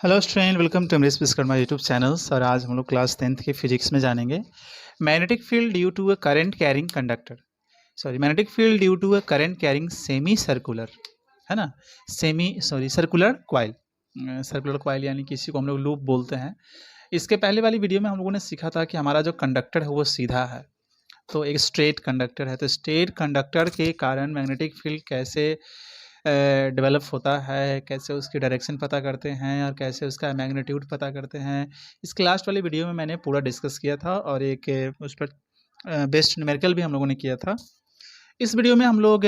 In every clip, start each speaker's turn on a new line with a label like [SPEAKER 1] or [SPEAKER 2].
[SPEAKER 1] Hello student, welcome to Amrish Vishwakarma YouTube channels. और आज हम लोग क्लास 10th के फिजिक्स में जानेंगे magnetic field due to a current carrying conductor. Magnetic field due to a current carrying semi circular, है ना, सर्कुलर क्वाइल। सर्कुलर क्वाइल यानी कि इसी को हम लोग लूप बोलते हैं। इसके पहले वाली वीडियो में हम लोगों ने सीखा था कि हमारा जो कंडक्टर है वो सीधा है, तो एक स्ट्रेट कंडक्टर है। तो स्ट्रेट कंडक्टर के कारण मैग्नेटिक फील्ड कैसे डेवलप होता है, कैसे उसकी डायरेक्शन पता करते हैं और कैसे उसका मैग्नीट्यूड पता करते हैं, इसके लास्ट वाले वीडियो में मैंने पूरा डिस्कस किया था और एक उस पर बेस्ट न्यूमेरिकल भी हम लोगों ने किया था। इस वीडियो में हम लोग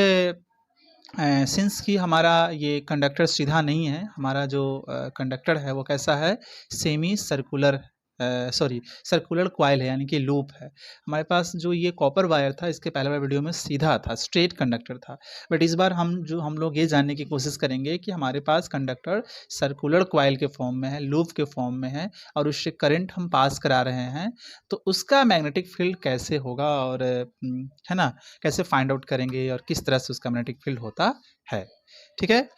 [SPEAKER 1] सिंस कि हमारा ये कंडक्टर सीधा नहीं है, हमारा जो कंडक्टर है वो कैसा है, सेमी सर्कुलर सर्कुलर क्वाइल है, यानी कि लूप है। हमारे पास जो ये कॉपर वायर था, इसके पहले वाले वीडियो में सीधा था, स्ट्रेट कंडक्टर था। बट इस बार हम लोग ये जानने की कोशिश करेंगे कि हमारे पास कंडक्टर सर्कुलर क्वाइल के फॉर्म में है, लूप के फॉर्म में है, और उससे करंट हम पास करा रहे हैं, तो उसका मैग्नेटिक फील्ड कैसे होगा और है ना, कैसे फाइंड आउट करेंगे और किस तरह से उसका मैग्नेटिक फील्ड होता है। ठीक है,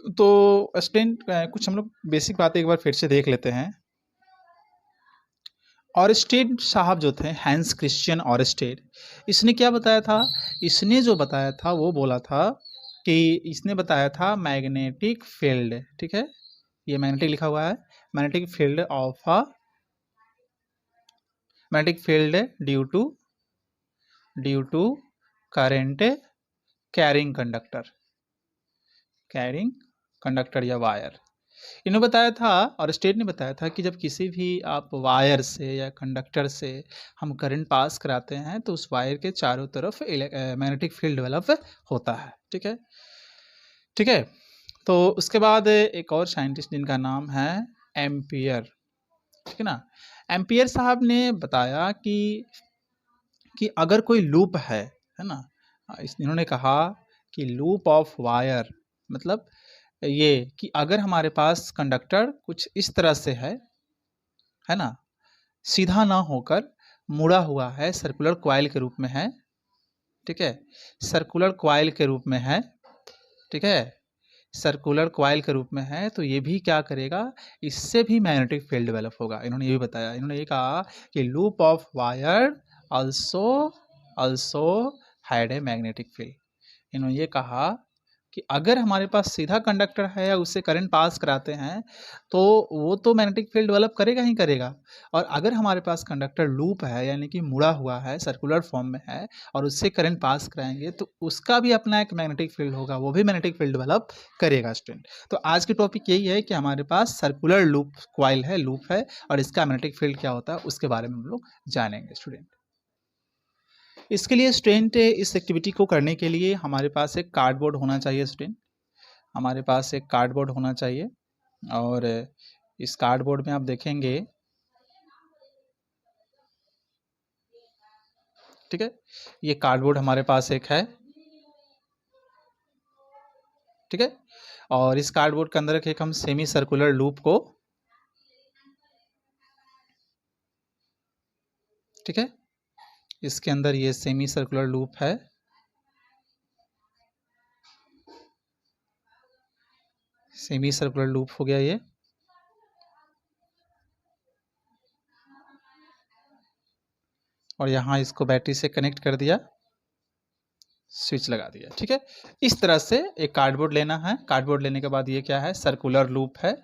[SPEAKER 1] तो स्टूडेंट कुछ हम लोग बेसिक बातें एक बार फिर से देख लेते हैं। ऑरस्टेड साहब जो थे, हैंस क्रिश्चियन ऑरस्टेड, इसने क्या बताया था? इसने जो बताया था वो बोला था कि इसने बताया था मैग्नेटिक फील्ड, ठीक है, ये मैग्नेटिक लिखा हुआ है, magnetic field of a magnetic field due to current carrying conductor या वायर। इन्होंने बताया था, और स्टेट ने बताया था, कि जब किसी भी आप वायर से या कंडक्टर से हम करंट पास कराते हैं तो उस वायर के चारों तरफ मैग्नेटिक फील्ड डेवलप होता है। ठीक है, ठीक है। तो उसके बाद एक और साइंटिस्ट जिनका नाम है एम्पियर, ठीक है ना। एम्पियर साहब ने बताया कि अगर कोई लूप है ना, इन्होंने कहा कि लूप ऑफ वायर, मतलब ये कि अगर हमारे पास कंडक्टर कुछ इस तरह से है ना, सीधा ना होकर मुड़ा हुआ है, सर्कुलर क्वाइल के रूप में है, ठीक है, सर्कुलर क्वाइल के रूप में है, ठीक है, सर्कुलर क्वाइल के रूप में है, तो ये भी क्या करेगा, इससे भी मैग्नेटिक फील्ड डेवलप होगा। इन्होंने ये भी बताया, इन्होंने ये कहा कि loop of wire also also had a magnetic field. इन्होंने ये कहा कि अगर हमारे पास सीधा कंडक्टर है या उससे करंट पास कराते हैं तो वो तो मैग्नेटिक फील्ड डेवलप करेगा ही करेगा, और अगर हमारे पास कंडक्टर लूप है यानी कि मुड़ा हुआ है, सर्कुलर फॉर्म में है, और उससे करंट पास कराएंगे तो उसका भी अपना एक मैग्नेटिक फील्ड होगा, वो भी मैग्नेटिक फील्ड डेवलप करेगा स्टूडेंट। तो आज की टॉपिक यही है कि हमारे पास सर्कुलर लूप क्वाइल है, लूप है, और इसका मैग्नेटिक फील्ड क्या होता है उसके बारे में हम लोग जानेंगे स्टूडेंट। इसके लिए स्टूडेंट, इस एक्टिविटी को करने के लिए हमारे पास एक कार्डबोर्ड होना चाहिए स्टूडेंट, हमारे पास एक कार्डबोर्ड होना चाहिए। और इस कार्डबोर्ड में आप देखेंगे, ठीक है, ये कार्डबोर्ड हमारे पास एक है, ठीक है, और इस कार्डबोर्ड के अंदर एक हम सेमी सर्कुलर लूप को, ठीक है, इसके अंदर ये सेमी सर्कुलर लूप है, सेमी सर्कुलर लूप हो गया ये, और यहाँ इसको बैटरी से कनेक्ट कर दिया, स्विच लगा दिया, ठीक है। इस तरह से एक कार्डबोर्ड लेना है। कार्डबोर्ड लेने के बाद ये क्या है, सर्कुलर लूप है,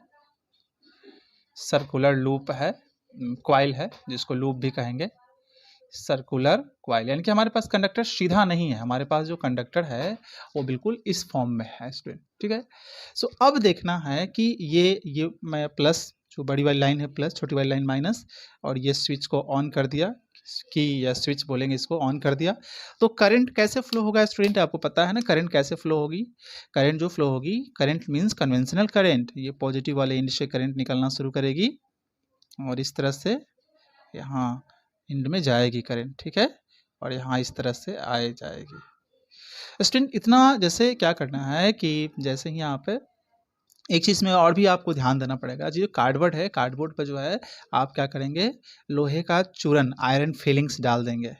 [SPEAKER 1] सर्कुलर लूप है, क्वाइल है, जिसको लूप भी कहेंगे, सर्कुलर क्वाइल, यानी कि हमारे पास कंडक्टर सीधा नहीं है, हमारे पास जो कंडक्टर है वो बिल्कुल इस फॉर्म में है स्टूडेंट, ठीक है। सो अब देखना है कि ये मैं प्लस, जो बड़ी वाली लाइन है प्लस, छोटी वाली लाइन माइनस, और ये स्विच को ऑन कर दिया, की या स्विच बोलेंगे इसको, ऑन कर दिया, तो करंट कैसे फ्लो होगा स्टूडेंट, आपको पता है ना करंट कैसे फ्लो होगी। करंट जो फ्लो होगी, करंट मीन्स कन्वेंशनल करंट, ये पॉजिटिव वाले एंड से करंट निकलना शुरू करेगी और इस तरह से यहाँ इंड में जाएगी करंट, ठीक है, और यहाँ इस तरह से आए जाएगी स्टूडेंट। इतना जैसे क्या करना है कि जैसे ही यहाँ पे एक चीज़ में और भी आपको ध्यान देना पड़ेगा, जो कार्डबोर्ड है, कार्डबोर्ड पर जो है आप क्या करेंगे, लोहे का चूरन, आयरन फिलिंग्स डाल देंगे,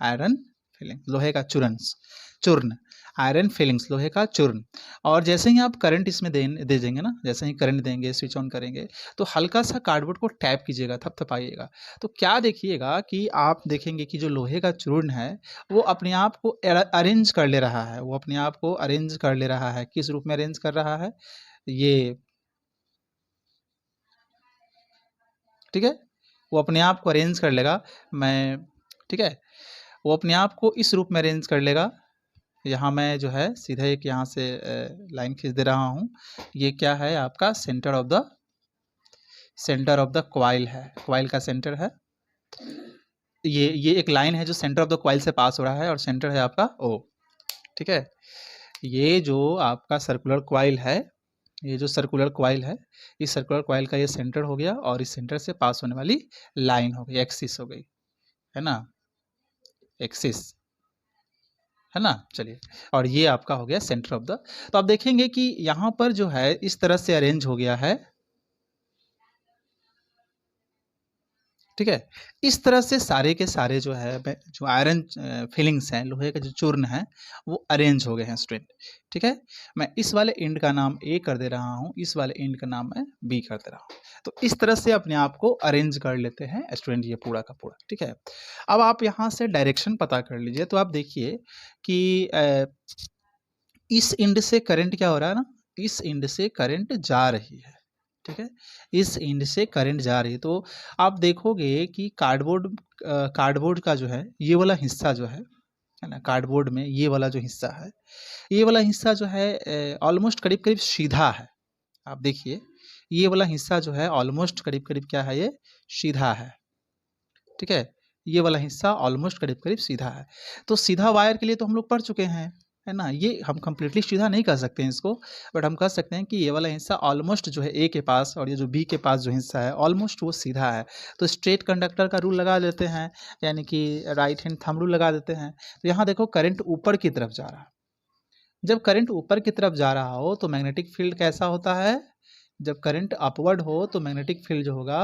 [SPEAKER 1] आयरन फिलिंग, लोहे का चूरन, चूर्ण आयरन फिलिंग्स, लोहे का चूर्ण। और जैसे ही आप करंट इसमें दे देंगे ना, जैसे ही करंट देंगे, स्विच ऑन करेंगे, तो हल्का सा कार्डबोर्ड को टैप कीजिएगा, थपथपाइएगा, तो क्या देखिएगा कि आप देखेंगे कि जो लोहे का चूर्ण है वो अपने आप को अरेंज कर ले रहा है, वो अपने आप को अरेंज कर ले रहा है। किस रूप में अरेंज कर रहा है ये, ठीक है, वो अपने आप को अरेंज कर लेगा। मैं, ठीक है, वो अपने आप को इस रूप में अरेंज कर लेगा। यहाँ मैं जो है सीधा एक यहाँ से लाइन खींच दे रहा हूँ। ये क्या है आपका सेंटर ऑफ द क्वाइल है, क्वाइल का सेंटर है। ये एक लाइन है जो सेंटर ऑफ द क्वाइल से पास हो रहा है और सेंटर है आपका ओ, ठीक है। ये जो आपका सर्कुलर क्वाइल है, ये जो सर्कुलर क्वाइल है, इस सर्कुलर क्वाइल का ये सेंटर हो गया और इस सेंटर से पास होने वाली लाइन हो गई, एक्सिस हो गई, है ना, एक्सिस, है ना। चलिए, और ये आपका हो गया सेंटर ऑफ द। तो आप देखेंगे कि यहाँ पर जो है इस तरह से अरेंज हो गया है, ठीक है। इस तरह से सारे के सारे जो है जो आयरन फिलिंग्स हैं, लोहे का जो चूर्ण है, वो अरेंज हो गए हैं स्टूडेंट, ठीक है। मैं इस वाले एंड का नाम ए कर दे रहा हूँ, इस वाले एंड का नाम मैं बी कर दे रहा हूँ। तो इस तरह से अपने आप को अरेंज कर लेते हैं स्टूडेंट, ये पूरा का पूरा, ठीक है। अब आप यहाँ से डायरेक्शन पता कर लीजिए। तो आप देखिए कि इस एंड से करंट क्या हो रहा है ना, इस एंड से करंट जा रही है, ठीक है, इस एंड से करंट जा रही है। तो आप देखोगे कि कार्डबोर्ड का जो है ये वाला हिस्सा जो है ना, कार्डबोर्ड में ये वाला जो हिस्सा है, ये वाला हिस्सा जो है ऑलमोस्ट करीब करीब सीधा है। आप देखिए, ये वाला हिस्सा जो है ऑलमोस्ट करीब करीब क्या है, ये सीधा है, ठीक है। ये वाला हिस्सा ऑलमोस्ट करीब करीब सीधा है। तो सीधा वायर के लिए तो हम लोग पढ़ चुके हैं, है ना। ये हम कंप्लीटली सीधा नहीं कर सकते हैं इसको, बट हम कह सकते हैं कि ये वाला हिस्सा ऑलमोस्ट जो है ए के पास और ये जो बी के पास जो हिस्सा है ऑलमोस्ट वो सीधा है। तो स्ट्रेट कंडक्टर का रूल लगा लेते हैं, यानी कि राइट हैंड थंब रूल लगा देते हैं। तो यहाँ देखो करंट ऊपर की तरफ जा रहा है। जब करंट ऊपर की तरफ जा रहा हो तो मैग्नेटिक फील्ड कैसा होता है, जब करंट अपवर्ड हो तो मैग्नेटिक फील्ड जो होगा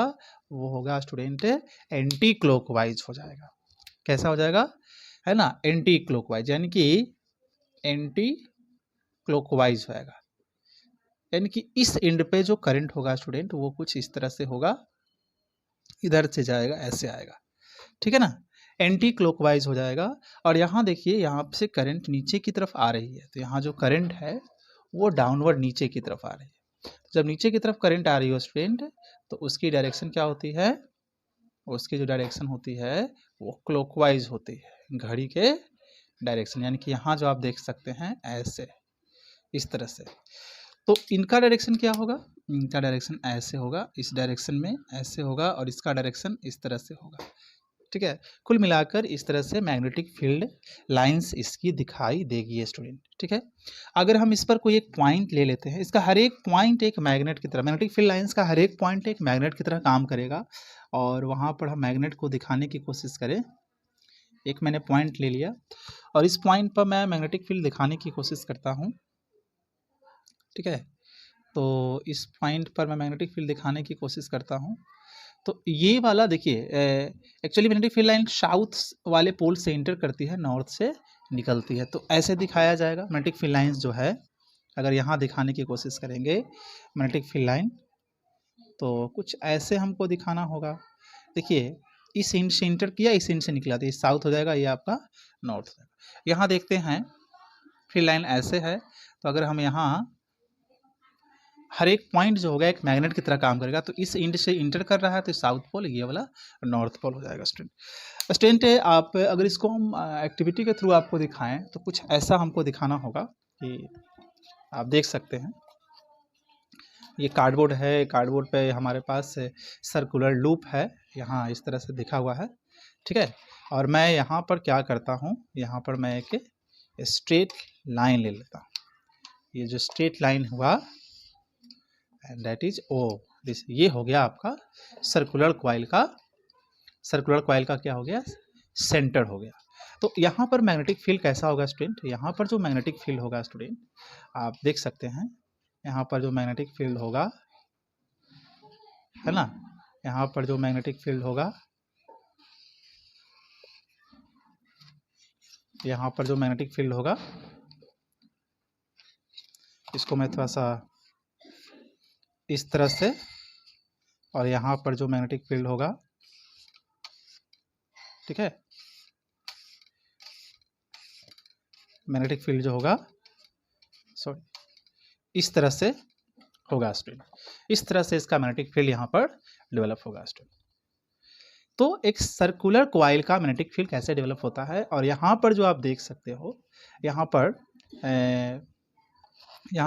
[SPEAKER 1] वो होगा स्टूडेंट एंटी क्लॉकवाइज हो जाएगा। कैसा हो जाएगा, है ना, एंटी क्लॉकवाइज, यानी कि एंटी क्लॉकवाइज होएगा। यानी कि इस एंड पे जो करंट होगा स्टूडेंट वो कुछ इस तरह से होगा, इधर से जाएगा, ऐसे आएगा, ठीक है ना, एंटी क्लॉकवाइज हो जाएगा। और यहाँ देखिए, यहाँ से करंट नीचे की तरफ आ रही है, तो यहाँ जो करंट है वो डाउनवर्ड नीचे की तरफ आ रही है। जब नीचे की तरफ करंट आ रही हो स्टूडेंट, तो उसकी डायरेक्शन क्या होती है, उसकी जो डायरेक्शन होती है वो क्लॉकवाइज होती है, घड़ी के डायरेक्शन। यानी कि यहाँ जो आप देख सकते हैं ऐसे, इस तरह से। तो इनका डायरेक्शन क्या होगा, इनका डायरेक्शन ऐसे होगा, इस डायरेक्शन में ऐसे होगा और इसका डायरेक्शन इस तरह से होगा, ठीक है। कुल मिलाकर इस तरह से मैग्नेटिक फील्ड लाइंस इसकी दिखाई देगी स्टूडेंट, ठीक है। अगर हम इस पर कोई एक पॉइंट ले लेते हैं, इसका हर एक पॉइंट एक मैग्नेट की तरह, मैग्नेटिक फील्ड लाइंस का हर एक पॉइंट एक मैग्नेट की तरह काम करेगा और वहाँ पर हम मैग्नेट को दिखाने की कोशिश करें। एक मैंने पॉइंट ले लिया और इस पॉइंट पर मैं मैग्नेटिक फील्ड दिखाने की कोशिश करता हूँ, ठीक है। तो इस पॉइंट पर मैं मैग्नेटिक फील्ड दिखाने की कोशिश करता हूँ। तो ये वाला देखिए, actually magnetic field line south वाले पोल से इंटर करती है, नॉर्थ से निकलती है। तो ऐसे दिखाया जाएगा मैग्नेटिक फील्ड लाइंस जो है। अगर यहाँ दिखाने की कोशिश करेंगे मैग्नेटिक फील्ड लाइन, तो कुछ ऐसे हमको दिखाना होगा। देखिए, इस एंड से इंटर किया, इस एंड से निकला, तो ये साउथ हो जाएगा, ये आपका नॉर्थ हो जाएगा। यहाँ देखते हैं फील्ड लाइन ऐसे है, तो अगर हम यहाँ हर एक पॉइंट जो होगा एक मैग्नेट की तरह काम करेगा, तो इस एंड से इंटर कर रहा है तो साउथ पोल, ये वाला नॉर्थ पोल हो जाएगा स्टूडेंट। आप अगर इसको हम एक्टिविटी के थ्रू आपको दिखाएं तो कुछ ऐसा हमको दिखाना होगा कि आप देख सकते हैं ये कार्डबोर्ड है, कार्डबोर्ड पे हमारे पास सर्कुलर लूप है, यहाँ इस तरह से दिखा हुआ है, ठीक है। और मैं यहाँ पर क्या करता हूँ, यहाँ पर मैं एक स्ट्रेट लाइन ले लेता हूँ। ये जो स्ट्रेट लाइन हुआ and that is oh, this, ये हो गया आपका सर्कुलर क्वाइल का, सर्कुलर क्वाइल का क्या हो गया, सेंटर हो गया। तो यहाँ पर मैग्नेटिक फील्ड कैसा होगा स्टूडेंट, यहाँ पर जो मैग्नेटिक फील्ड होगा स्टूडेंट आप देख सकते हैं, यहाँ पर जो मैग्नेटिक फील्ड होगा, है ना, यहाँ पर जो मैग्नेटिक फील्ड होगा, यहाँ पर जो मैग्नेटिक फील्ड होगा इसको मैं थोड़ा सा इस तरह से, और यहाँ पर जो मैग्नेटिक फील्ड होगा, ठीक है, मैग्नेटिक फील्ड जो होगा, सॉरी, इस तरह से होगा स्टूडेंट, इस तरह से इसका मैग्नेटिक फील्ड यहाँ पर डेवलप होगा स्टूडेंट। तो एक सर्कुलर कॉइल का मैग्नेटिक फील्ड कैसे डेवलप होता है, और यहाँ पर जो आप देख सकते हो, यहाँ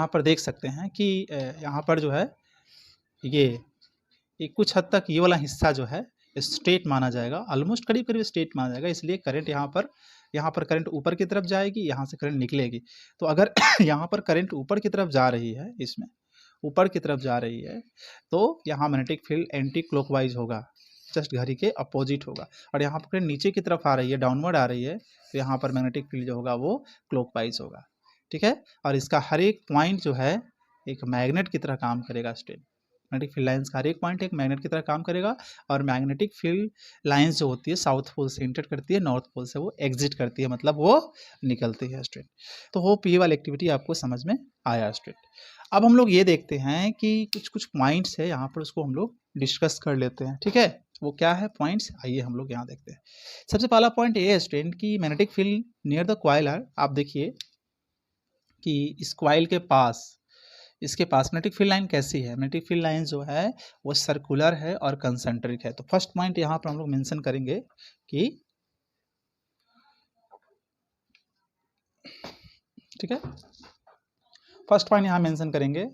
[SPEAKER 1] पर देख सकते हैं कि यहाँ पर जो है ये कुछ हद तक ये वाला हिस्सा जो है स्ट्रेट माना जाएगा, ऑलमोस्ट करीब करीब स्ट्रेट माना जाएगा, इसलिए करंट यहाँ पर करंट ऊपर की तरफ जाएगी, यहाँ से करंट निकलेगी। तो अगर यहाँ पर करंट ऊपर की तरफ जा रही है, इसमें ऊपर की तरफ जा रही है, तो यहाँ मैग्नेटिक फील्ड एंटी क्लॉकवाइज होगा, जस्ट घड़ी के अपोजिट होगा। और यहाँ पर करंट नीचे की तरफ आ रही है, डाउनवर्ड आ रही है, तो यहाँ पर मैग्नेटिक फील्ड जो होगा वो क्लॉकवाइज होगा, ठीक है। और इसका हर एक पॉइंट जो है एक मैग्नेट की तरह काम करेगा स्टूडेंट। मैग्नेटिक फील्ड लाइंस का हर एक पॉइंट एक मैग्नेट की तरह काम करेगा, और मैग्नेटिक फील्ड लाइंस जो होती है साउथ पोल से एंटर करती है, नॉर्थ पोल से वो एग्जिट करती है, मतलब वो निकलती है स्टूडेंट। तो होप ये वाली एक्टिविटी आपको समझ में आया स्टूडेंट। अब हम लोग ये देखते हैं कि कुछ पॉइंट्स है यहाँ पर, उसको हम लोग डिस्कस कर लेते हैं, ठीक है। वो क्या है पॉइंट्स, आइए हम लोग यहाँ देखते हैं। सबसे पहला पॉइंट ये है स्टूडेंट कि magnetic field near the coil are, आप देखिए कि इस कॉइल के पास, इसके पास मैग्नेटिक फील्ड लाइन कैसी है, मैग्नेटिक फील्ड लाइन जो है वो सर्कुलर है और कंसेंट्रिक है। तो फर्स्ट पॉइंट यहाँ पर हम लोग मेंशन करेंगे कि, ठीक है, फर्स्ट पॉइंट यहाँ मेंशन करेंगे,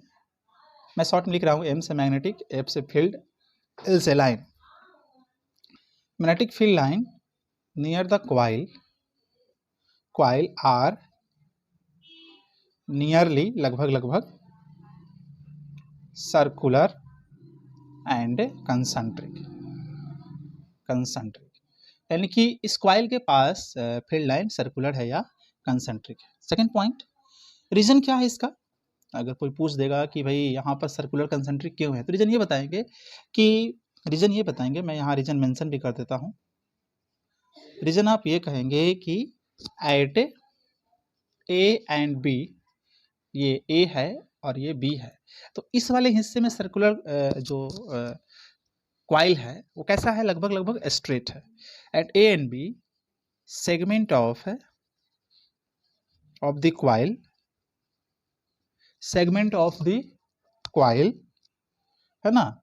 [SPEAKER 1] मैं शॉर्ट में लिख रहा हूँ, एम से मैग्नेटिक, एफ से फील्ड, एल से line. Magnetic field line near the coil are nearly, लगभग सर्कुलर एंड कंसेंट्रिक, यानी कि इस क्वाइल के पास फील्ड लाइन सर्कुलर है या कंसेंट्रिक है। सेकंड पॉइंट, रीजन क्या है इसका, अगर कोई पूछ देगा कि भाई यहाँ पर सर्कुलर कंसेंट्रिक क्यों है, तो रीजन ये बताएंगे, मैं यहाँ रीजन मेंशन भी कर देता हूँ। रीजन आप ये कहेंगे कि एट ए एंड बी, ये ए है और ये बी है, तो इस वाले हिस्से में सर्कुलर जो क्वाइल है वो कैसा है, लगभग स्ट्रेट है। At A and B segment of the coil, segment of the coil है ना,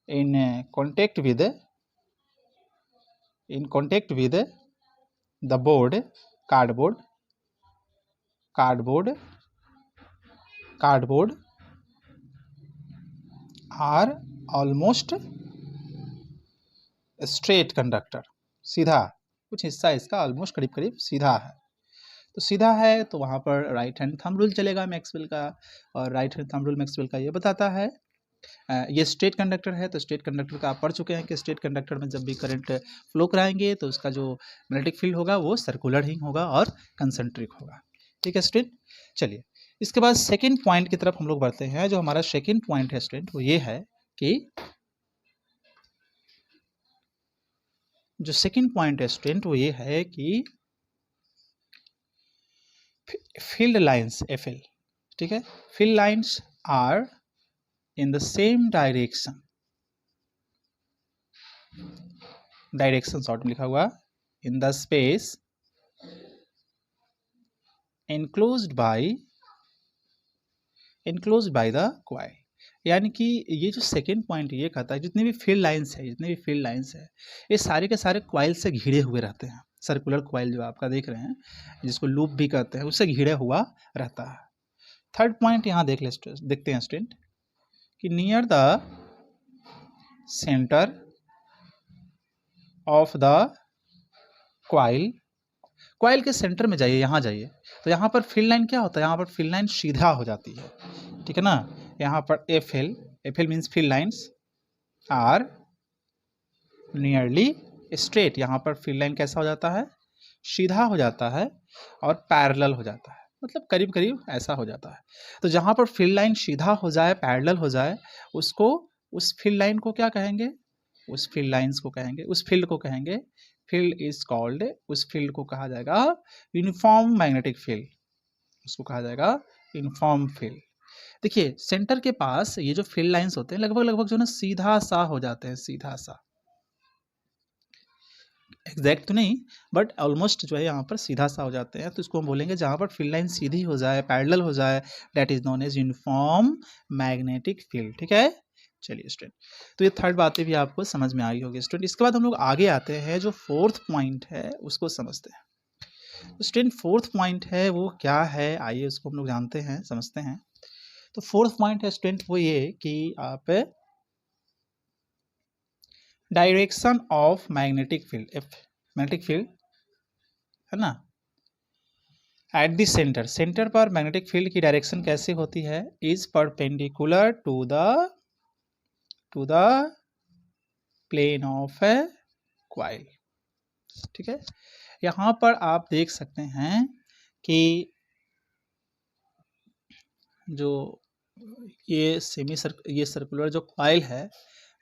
[SPEAKER 1] in contact with the board, cardboard are almost straight conductor, सीधा, कुछ हिस्सा इसका ऑलमोस्ट करीब सीधा है। तो सीधा है तो वहाँ पर राइट हैंड थंब रूल चलेगा मैक्सवेल का, और right hand thumb rule Maxwell का ये बताता है, ये स्ट्रेट कंडक्टर है, तो स्ट्रेट कंडक्टर का आप पढ़ चुके हैं कि स्ट्रेट कंडक्टर में जब भी करंट फ्लो कराएंगे तो उसका जो मैग्नेटिक फील्ड होगा वो सर्कुलर ही होगा और कंसेंट्रिक होगा, ठीक है स्टूडेंट। चलिए इसके बाद सेकंड पॉइंट की तरफ हम लोग बढ़ते हैं। जो हमारा सेकंड पॉइंट है स्टूडेंट वो ये है कि, जो सेकंड पॉइंट है स्टूडेंट वो ये है कि फील्ड लाइंस एफएल, ठीक है, field lines are in the same direction short में लिखा हुआ, in the space enclosed by the coil. यानी कि ये जो सेकेंड पॉइंट ये कहता है जितने भी फील्ड लाइंस है ये सारे के सारे क्वाइल से घिरे हुए रहते हैं। सर्कुलर क्वाइल जो आपका देख रहे हैं जिसको लूप भी कहते हैं उससे घिरे हुआ रहता है। थर्ड पॉइंट यहाँ देखते हैं स्टूडेंट कि near the centre of the coil के सेंटर में जाइए, यहाँ जाइए, तो यहाँ पर फील्ड लाइन क्या होता है, यहाँ पर फील्ड लाइन सीधा हो जाती है, ठीक है ना। यहाँ पर FL means field lines are nearly straight, यहाँ पर फील्ड लाइन कैसा हो जाता है, सीधा हो जाता है और पैरेलल हो जाता है, मतलब करीब ऐसा हो जाता है। तो जहाँ पर फील्ड लाइन सीधा हो जाए, पैरेलल हो जाए, उसको, उस फील्ड लाइन को क्या कहेंगे, उस फील्ड लाइंस को कहेंगे, उस फील्ड को कहेंगे, फील्ड इज कॉल्ड, उस फील्ड को कहा जाएगा यूनिफॉर्म मैग्नेटिक फील्ड, उसको कहा जाएगा यूनिफॉर्म फील्ड। देखिए सेंटर के पास ये जो फील्ड लाइंस होते हैं लगभग लगभग जो है ना सीधा सा हो जाते हैं, सीधा सा, एग्जैक्ट तो नहीं बट ऑलमोस्ट जो है यहाँ पर सीधा सा हो जाते हैं, तो इसको हम बोलेंगे जहाँ पर फील्ड लाइन सीधी हो जाए, पैरेलल हो जाए, that is known as uniform magnetic field. ठीक है, चलिए स्टूडेंट, तो ये थर्ड बातें भी आपको समझ में आई होगी स्टूडेंट। इसके बाद हम लोग आगे आते हैं, जो फोर्थ पॉइंट है उसको समझते हैं। तो स्टूडेंट फोर्थ पॉइंट है वो क्या है, आइए उसको हम लोग जानते हैं, समझते हैं। तो फोर्थ पॉइंट है स्टूडेंट वो ये कि आप direction of magnetic field, magnetic field है ना, एट द सेंटर, सेंटर पर मैग्नेटिक फील्ड की डायरेक्शन कैसे होती है, is perpendicular to the plane of a coil. ठीक है, यहाँ पर आप देख सकते हैं कि जो ये ये सर्कुलर जो क्वाइल है,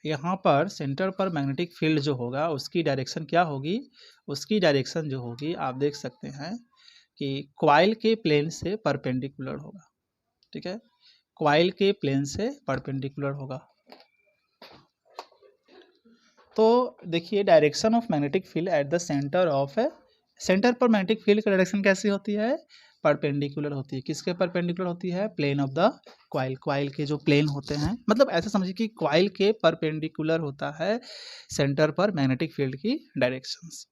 [SPEAKER 1] यहाँ पर सेंटर पर मैग्नेटिक फील्ड जो होगा उसकी डायरेक्शन क्या होगी, उसकी डायरेक्शन जो होगी आप देख सकते हैं कि क्वाइल के प्लेन से परपेंडिकुलर होगा। ठीक है, क्वाइल के प्लेन से परपेंडिकुलर होगा। तो देखिए direction of magnetic field at the centre of A, centre पर मैग्नेटिक फील्ड की डायरेक्शन कैसी होती है, परपेंडिकुलर होती है। किसके परपेंडिकुलर होती है, plane of the coil, coil के जो प्लेन होते हैं, मतलब ऐसा समझिए कि क्वाइल के परपेंडिकुलर होता है सेंटर पर मैग्नेटिक फील्ड की डायरेक्शंस।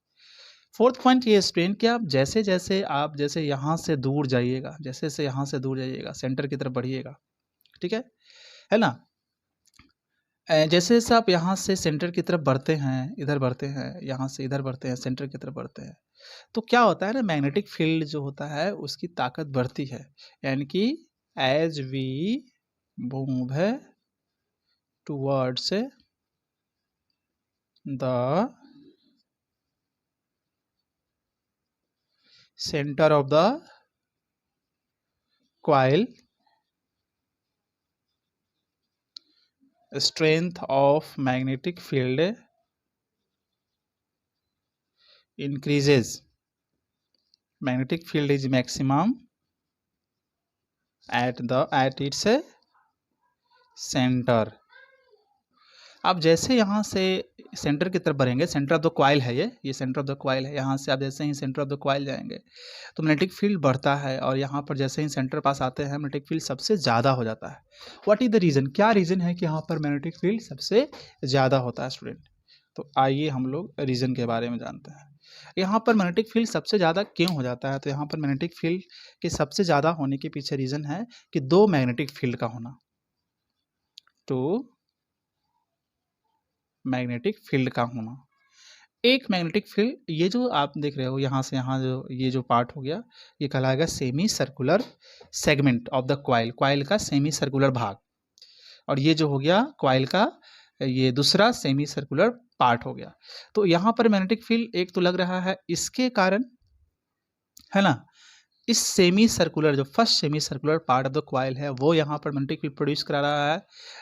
[SPEAKER 1] फोर्थ पॉइंट ये स्टूडेंट कि आप जैसे यहाँ से दूर जाइएगा, जैसे यहाँ से दूर जाइएगा, सेंटर की तरफ बढ़िएगा, ठीक है ना, जैसे जैसे आप यहाँ से सेंटर की तरफ बढ़ते हैं, इधर बढ़ते हैं, यहाँ से इधर बढ़ते हैं, सेंटर की तरफ बढ़ते हैं, तो क्या होता है ना, मैग्नेटिक फील्ड जो होता है उसकी ताकत बढ़ती है। यानी कि as we move towards the centre of the coil, strength of magnetic field increases, magnetic field is maximum at its center। आप जैसे यहाँ से सेंटर की तरफ बढ़ेंगे, सेंटर ऑफ द क्वाइल है ये सेंटर ऑफ द क्वाइल है, यहाँ से आप जैसे ही सेंटर ऑफ द क्वाइल जाएंगे तो मैग्नेटिक फील्ड बढ़ता है, और यहाँ पर जैसे ही सेंटर पास आते हैं मैग्नेटिक फील्ड सबसे ज़्यादा हो जाता है। व्हाट इज द रीज़न, क्या रीज़न है कि यहाँ पर मैग्नेटिक फील्ड सबसे ज़्यादा होता है स्टूडेंट। तो आइए हम लोग रीज़न के बारे में जानते हैं। यहाँ पर मैग्नेटिक फील्ड सबसे ज़्यादा क्यों हो जाता है, तो यहाँ पर मैग्नेटिक फील्ड के सबसे ज़्यादा होने के पीछे रीज़न है कि दो मैग्नेटिक फील्ड का होना, तो मैग्नेटिक फील्ड का होना। एक मैग्नेटिक फील्ड, ये जो आप देख रहे हो यहाँ से यहाँ जो ये जो पार्ट हो गया, ये कहलाएगा semi circular segment of the coil, coil का सेमी सर्कुलर भाग, और ये जो हो गया क्वाइल का ये दूसरा सेमी सर्कुलर पार्ट हो गया। तो यहाँ पर मैग्नेटिक फील्ड एक तो लग रहा है इसके कारण, है ना, इस सेमी सर्कुलर जो first semi circular part of the coil है वो यहाँ पर मैग्नेटिक फील्ड प्रोड्यूस करा रहा है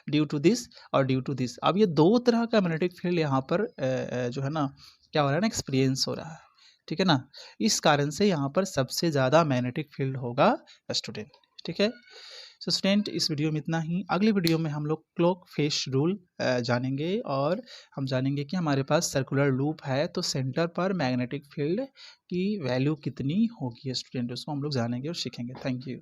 [SPEAKER 1] ड्यू टू दिस और ड्यू टू दिस। अब ये दो तरह का मैग्नेटिक फील्ड यहाँ पर जो है ना क्या हो रहा है ना, एक्सपीरियंस हो रहा है। ठीक है ना, इस कारण से यहाँ पर सबसे ज़्यादा मैग्नेटिक फील्ड होगा स्टूडेंट। ठीक है, सो स्टूडेंट इस वीडियो में इतना ही। अगले वीडियो में हम लोग क्लॉक फेस रूल जानेंगे, और हम जानेंगे कि हमारे पास सर्कुलर लूप है तो सेंटर पर मैग्नेटिक फील्ड की वैल्यू कितनी होगी स्टूडेंट, उसको हम लोग जानेंगे और सीखेंगे। Thank you.